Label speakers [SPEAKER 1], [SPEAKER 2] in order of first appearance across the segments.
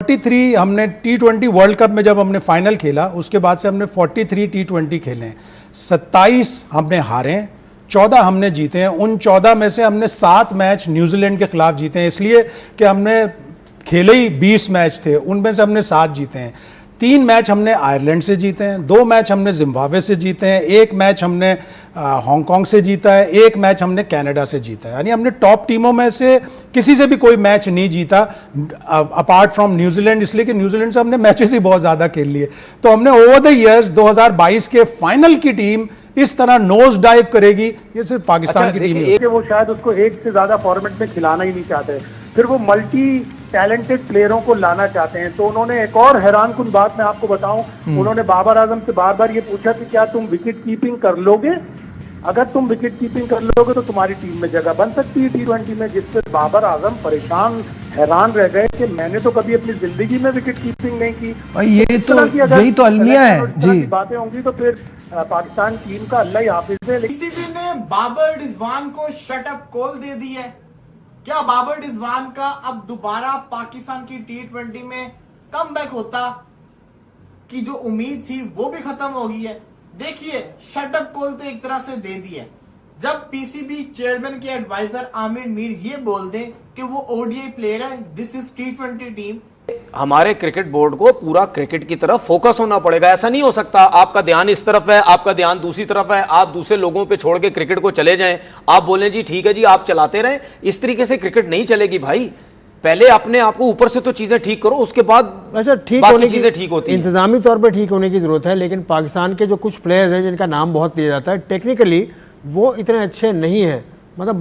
[SPEAKER 1] 43 हमने T20 world cup में जब हमने फाइनल खेला उसके बाद से हमने 43 T20 खेले हैं, 27 हमने हारे हैं, 14 हमने जीते हैं। उन 14 में से हमने 7 मैच न्यूजीलैंड के खिलाफ जीते हैं, इसलिए कि हमने खेले ही 20 मैच थे, उनमें से हमने 7 जीते हैं। 3 मैच हमने आयरलैंड से जीते हैं, 2 मैच हमने जिम्बाब्वे से जीते हैं, 1 मैच हमने हांगकांग से जीता है, 1 मैच हमने कनाडा से जीता है। यानी हमने टॉप टीमों में से किसी से भी कोई मैच नहीं जीता अपार्ट फ्रॉम न्यूजीलैंड, इसलिए कि न्यूजीलैंड से हमने मैचेस ही बहुत ज़्यादा खेल लिए। तो हमने ओवर द ईयर्स 2022 के फाइनल की टीम इस तरह नोज डाइव करेगी, ये सिर्फ पाकिस्तान की टीम है।
[SPEAKER 2] वो शायद उसको एक से ज्यादा फॉर्मेट में खिलाना ही नहीं चाहते, फिर वो मल्टी टैलेंटेड प्लेयरों को लाना चाहते हैं। तो उन्होंने एक और हैरानकुन बात मैं आपको बताऊं, उन्होंने बाबर आजम से बार बार ये पूछा कि क्या तुम विकेट कीपिंग कर लोगे, अगर तुम विकेट कीपिंग कर लोगे तो तुम्हारी टीम में जगह बन सकती है T20 में। जिससे बाबर आजम परेशान हैरान रह गए कि मैंने तो कभी अपनी जिंदगी में विकेट कीपिंग नहीं की।
[SPEAKER 3] भाई ये तो यही तो अलमिया है जी।
[SPEAKER 2] बातें होंगी तो फिर पाकिस्तान टीम का अल्लाह ही हाफिज है।
[SPEAKER 4] पीसीबी ने बाबर रिजवान को शटअप कॉल दे दी है। क्या बाबर रिजवान का अब दोबारा पाकिस्तान की T20 में कमबैक होता कि जो उम्मीद थी वो भी खत्म हो गई है। देखिए, शटअप कॉल तो एक तरह से दे दी है। जब पीसीबी चेयरमैन के एडवाइजर आमिर मीर ये बोल दें कि वो ओडीआई प्लेयर है, दिस इज T20 टीम।
[SPEAKER 5] हमारे क्रिकेट बोर्ड को पूरा क्रिकेट की तरफ फोकस होना पड़ेगा। ऐसा नहीं हो सकता आपका ध्यान इस तरफ है, आपका ध्यान दूसरी तरफ है, आप दूसरे लोगों पे छोड़ के क्रिकेट को चले जाएं, आप बोलें जी ठीक है जी आप चलाते रहें। इस तरीके से क्रिकेट नहीं चलेगी भाई। पहले अपने आप को ऊपर से तो चीजें ठीक करो, उसके बाद
[SPEAKER 3] अच्छा ठीक
[SPEAKER 5] बाकी चीजें ठीक होती हैं।
[SPEAKER 3] इंतजामी तौर पर ठीक होने की जरूरत है, लेकिन पाकिस्तान के जो कुछ प्लेयर्स हैं जिनका नाम बहुत लिया जाता है, टेक्निकली वो इतने अच्छे नहीं है। मतलब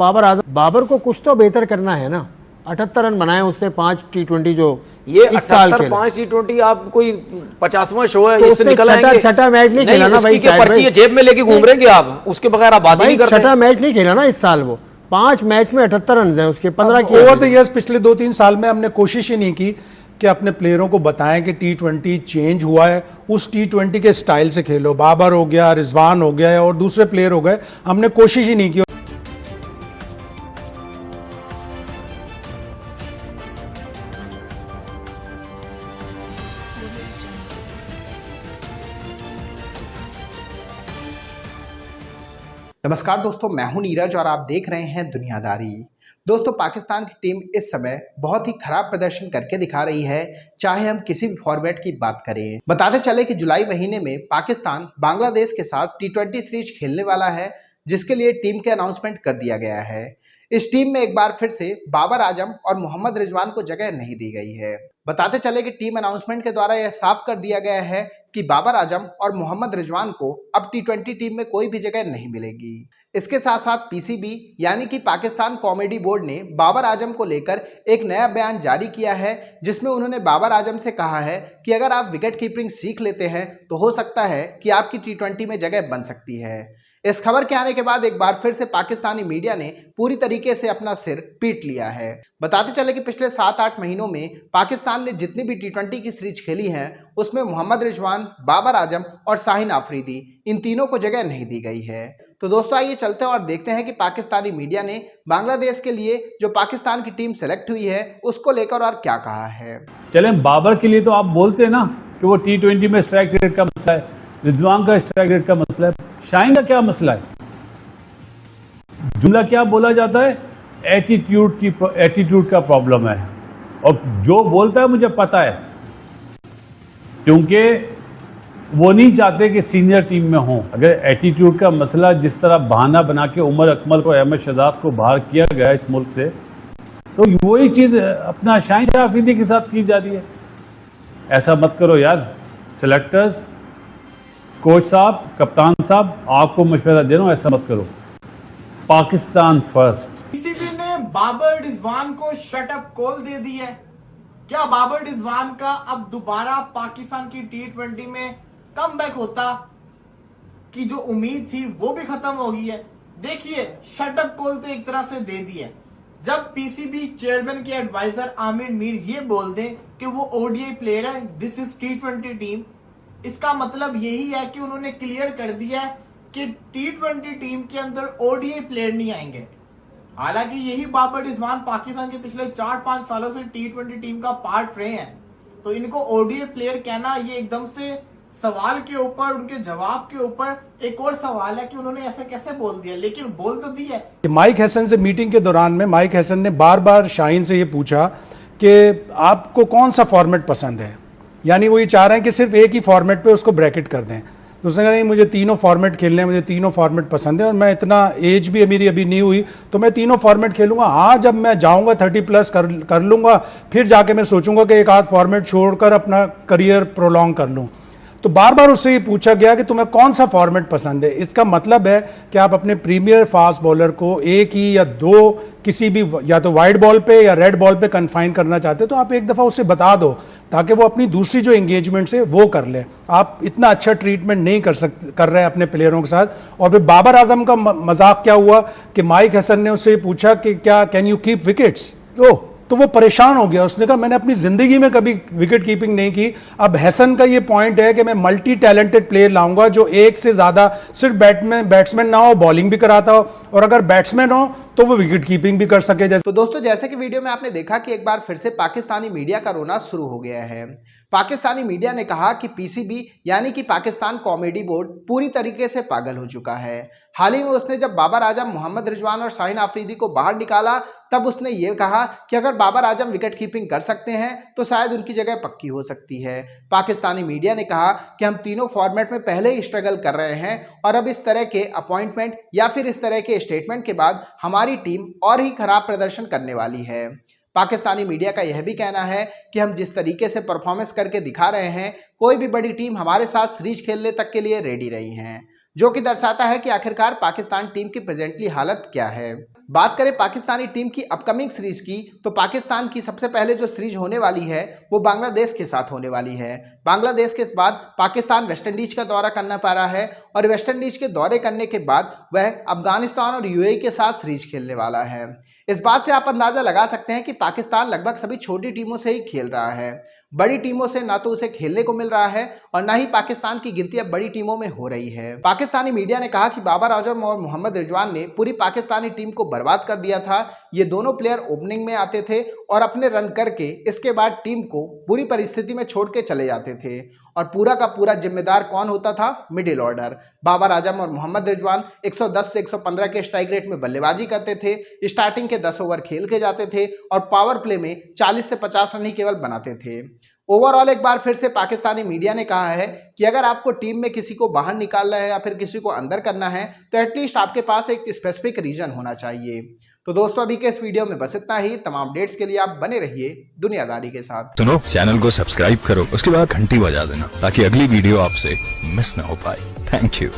[SPEAKER 3] बाबर को कुछ तो बेहतर करना है ना। 78 रन बनाए उसने 5 T20 जो
[SPEAKER 5] ये 78 5 T20 आप कोई 50वां शो है,
[SPEAKER 3] तो
[SPEAKER 5] इससे निकल आएंगे।
[SPEAKER 3] छठा मैच नहीं खेला ना भाई,
[SPEAKER 5] पर्ची जेब में लेके घूम रहे हैं आप, उसके बगैर आप बात ही नहीं करते।
[SPEAKER 3] छठा मैच नहीं खेला ना इस साल, वो 5 मैच में 78 रन हैं उसके, 15 की
[SPEAKER 1] ओवर द ईयर्स पिछले 2-3 साल में हमने कोशिश ही नहीं की कि अपने प्लेयरों को बताएं कि T20 चेंज हुआ है, उस T20 के स्टाइल से खेलो। बाबर हो गया, रिजवान हो गया और दूसरे प्लेयर हो गए, हमने कोशिश ही नहीं की।
[SPEAKER 6] नमस्कार दोस्तों, मैं हूं नीरज और आप देख रहे हैं दुनियादारी। दोस्तों, पाकिस्तान की टीम इस समय बहुत ही खराब प्रदर्शन करके दिखा रही है, चाहे हम किसी भी फॉर्मेट की बात करें। बताते चले कि जुलाई महीने में पाकिस्तान बांग्लादेश के साथ T20 सीरीज खेलने वाला है, जिसके लिए टीम के अनाउंसमेंट कर दिया गया है। इस टीम में एक बार फिर से बाबर आजम और मोहम्मद रिजवान को जगह नहीं दी गई है। बताते चले कि टीम अनाउंसमेंट के द्वारा यह साफ कर दिया गया है कि बाबर आजम और मोहम्मद रिजवान को अब T20 टीम में कोई भी जगह नहीं मिलेगी। इसके साथ साथ पीसीबी यानी कि पाकिस्तान कॉमेडी बोर्ड ने बाबर आजम को लेकर एक नया बयान जारी किया है, जिसमें उन्होंने बाबर आजम से कहा है कि अगर आप विकेट कीपिंग सीख लेते हैं तो हो सकता है कि आपकी T20 में जगह बन सकती है। इस खबर के आने के बाद एक बार फिर से पाकिस्तानी मीडिया ने पूरी तरीके से अपना सिर पीट लिया है। बताते चले कि पिछले 7-8 महीनों में पाकिस्तान ने जितनी भी T20 की सीरीज खेली हैं, उसमें मोहम्मद रिजवान, बाबर आजम और शाहीन आफरीदी, इन तीनों को जगह नहीं दी गई है। तो दोस्तों आइए चलते हैं और देखते हैं कि पाकिस्तानी मीडिया ने बांग्लादेश के लिए जो पाकिस्तान की टीम सेलेक्ट हुई है उसको लेकर और क्या कहा है।
[SPEAKER 7] चले, बाबर के लिए तो आप बोलते हैं ना कि वो T20 में स्ट्राइक रेट का मसला है, रिजवान का स्ट्राइक रेट का मसला है, शाहीन का क्या मसला है? जुमला क्या बोला जाता है, एटीट्यूड का प्रॉब्लम है। और जो बोलता है मुझे पता है, क्योंकि वो नहीं चाहते कि सीनियर टीम में हों। अगर एटीट्यूड का मसला जिस तरह बहाना बना के उमर अकमल को, अहमद शहजाद को बाहर किया गया इस मुल्क से, तो वही चीज़ अपना शाहीन शाह अफरीदी के साथ की जा रही है। ऐसा मत करो यार। सेलेक्टर्स, कोच साहब, कप्तान साहब, आपको मशवरा दे रहा हूं, ऐसा मत करो। पाकिस्तान फर्स्ट।
[SPEAKER 4] पीसीबी ने बाबर रिजवान को शटअप कॉल दे दी है। क्या बाबर रिजवान का अब दोबारा पाकिस्तान की T20 में कमबैक होता कि जो उम्मीद थी वो भी खत्म हो गई है। देखिए, शटअप कॉल तो एक तरह से दे दी है। जब पीसीबी चेयरमैन के एडवाइजर आमिर मीर ये बोल दें कि वो ओडीआई प्लेयर है, दिस इज T20 टीम, इसका मतलब यही है कि उन्होंने क्लियर कर दिया है कि T20 टीम के अंदर ओडीआई प्लेयर नहीं आएंगे। हालांकि यही बाबर रिजवान पाकिस्तान के पिछले 4-5 सालों से T20 टीम का पार्ट रहे हैं, तो इनको ओडीआई प्लेयर कहना ये एकदम से सवाल के ऊपर, उनके जवाब के ऊपर एक और सवाल है कि उन्होंने ऐसा कैसे बोल दिया, लेकिन बोल तो दिया है।
[SPEAKER 1] माइक हैसन से मीटिंग के दौरान में माइक हैसन ने बार बार शाहीन से ये पूछा कि आपको कौन सा फॉर्मेट पसंद है, यानी वो ये चाह रहे हैं कि सिर्फ एक ही फॉर्मेट पे उसको ब्रैकेट कर दें। तो उसने कहा नहीं, मुझे तीनों फॉर्मेट खेलने हैं, मुझे तीनों फॉर्मेट पसंद है और मैं इतना एज भी मेरी अभी नहीं हुई तो मैं तीनों फॉर्मेट खेलूंगा। हाँ, जब मैं जाऊंगा 30+ कर लूंगा, फिर जाके मैं सोचूंगा कि एक आध फॉर्मेट छोड़कर अपना करियर प्रोलॉन्ग कर लूँ। तो बार बार उससे ये पूछा गया कि तुम्हें कौन सा फॉर्मेट पसंद है। इसका मतलब है कि आप अपने प्रीमियर फास्ट बॉलर को एक ही या दो किसी भी, या तो वाइड बॉल पे या रेड बॉल पे कन्फाइन करना चाहते हो तो आप एक दफ़ा उसे बता दो ताकि वो अपनी दूसरी जो एंगेजमेंट्स है वो कर ले। आप इतना अच्छा ट्रीटमेंट नहीं कर रहे अपने प्लेयरों के साथ। और फिर बाबर आजम का मजाक क्या हुआ कि माइक हैसन ने उससे पूछा कि क्या कैन यू कीप विकेट्स, तो वो परेशान हो गया। उसने कहा मैंने अपनी जिंदगी में कभी विकेट कीपिंग नहीं की। अब हैसन का ये पॉइंट है कि मैं मल्टी टैलेंटेड प्लेयर लाऊंगा जो एक से ज्यादा सिर्फ बैट्समैन ना हो, बॉलिंग भी कराता हो, और अगर बैट्समैन हो तो वो विकेट कीपिंग भी कर सके।
[SPEAKER 6] तो दोस्तों, जैसे कि वीडियो में आपने देखा कि एक बार फिर से पाकिस्तानी मीडिया का रोना शुरू हो गया है। पाकिस्तानी मीडिया ने कहा कि पीसीबी यानी कि पाकिस्तान कॉमेडी बोर्ड पूरी तरीके से पागल हो चुका है। हाल ही में उसने जब बाबर आजम, मोहम्मद रिजवान और शाहीन आफरीदी को बाहर निकाला तब उसने ये कहा कि अगर बाबर आजम विकेट कीपिंग कर सकते हैं तो शायद उनकी जगह पक्की हो सकती है। पाकिस्तानी मीडिया ने कहा कि हम तीनों फॉर्मेट में पहले ही स्ट्रगल कर रहे हैं और अब इस तरह के अपॉइंटमेंट या फिर इस तरह के स्टेटमेंट के बाद हमारी टीम और ही खराब प्रदर्शन करने वाली है। पाकिस्तानी मीडिया का यह भी कहना है कि हम जिस तरीके से परफॉर्मेंस करके दिखा रहे हैं, कोई भी बड़ी टीम हमारे साथ सीरीज खेलने तक के लिए रेडी रही है, जो कि दर्शाता है कि आखिरकार पाकिस्तान टीम की प्रेजेंटली हालत क्या है। बात करें पाकिस्तानी टीम की अपकमिंग सीरीज की, तो पाकिस्तान की सबसे पहले जो सीरीज होने वाली है वो बांग्लादेश के साथ होने वाली है। बांग्लादेश के बाद पाकिस्तान वेस्टइंडीज का दौरा करना पा रहा है और वेस्टइंडीज के दौरे करने के बाद वह अफगानिस्तान और यूएई के साथ सीरीज खेलने वाला है। इस बात से आप अंदाजा लगा सकते हैं कि पाकिस्तान लगभग सभी छोटी टीमों से ही खेल रहा है। बड़ी टीमों से ना तो उसे खेलने को मिल रहा है और ना ही पाकिस्तान की गिनती अब बड़ी टीमों में हो रही है। पाकिस्तानी मीडिया ने कहा कि बाबर आजम और मोहम्मद रिजवान ने पूरी पाकिस्तानी टीम को बर्बाद कर दिया था। ये दोनों प्लेयर ओपनिंग में आते थे और अपने रन करके इसके बाद टीम को पूरी परिस्थिति में छोड़ के चले जाते थे और पूरा का पूरा जिम्मेदार कौन होता था? Middle order. बाबर आजम और मोहम्मद रिजवान 110 से 115 के स्ट्राइक रेट में बल्लेबाजी करते थे, स्टार्टिंग के 10 ओवर खेल के जाते थे और पावर प्ले में 40 से 50 रन ही केवल बनाते थे। ओवरऑल एक बार फिर से पाकिस्तानी मीडिया ने कहा है कि अगर आपको टीम में किसी को बाहर निकालना है या फिर किसी को अंदर करना है तो एटलीस्ट आपके पास एक स्पेसिफिक रीजन होना चाहिए। तो दोस्तों, अभी के इस वीडियो में बस इतना ही। तमाम अपडेट्स के लिए आप बने रहिए दुनियादारी के साथ।
[SPEAKER 8] सुनो, चैनल को सब्सक्राइब करो, उसके बाद घंटी बजा देना ताकि अगली वीडियो आपसे मिस ना हो पाए। Thank you.